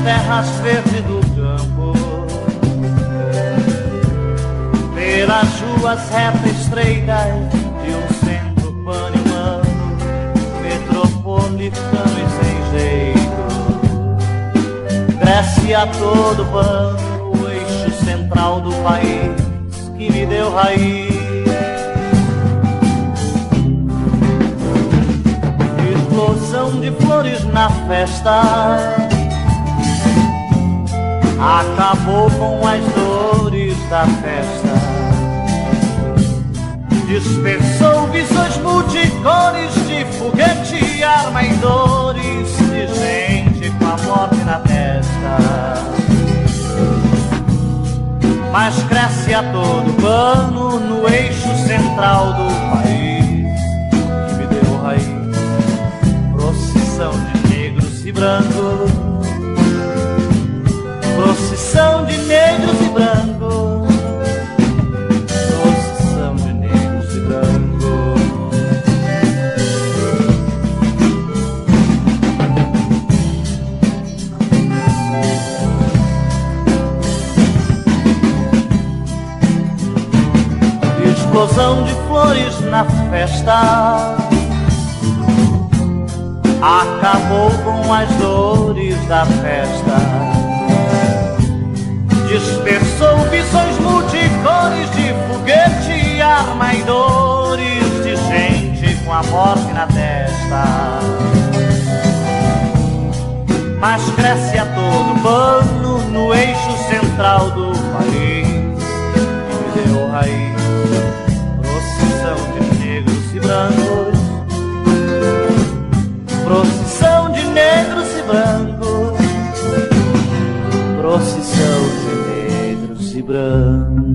terras verdes do campo, pelas ruas retas estreitas de um centro pan-humano, metropolitano e sem jeito. Cresce a todo pano o eixo central do país que me deu raiz. Explosão de flores na festa acabou com as dores da festa, dispersou visões multicores de foguete, arma e dores de gente com a morte na testa. Mas cresce a todo pano no eixo central do país que me deu raiz. Procissão de negros e brancos, procissão de negros e brancos, procissão de negros e brancos. Explosão de flores na festa acabou com as dores da festa, dispersou visões multicores de foguete, arma e dores de gente com a morte na testa. Mas cresce a todo pano no eixo central do país que me deu raiz. Procissão de negros e brancos, procissão de negros e brancos, procissão de negros e brancos.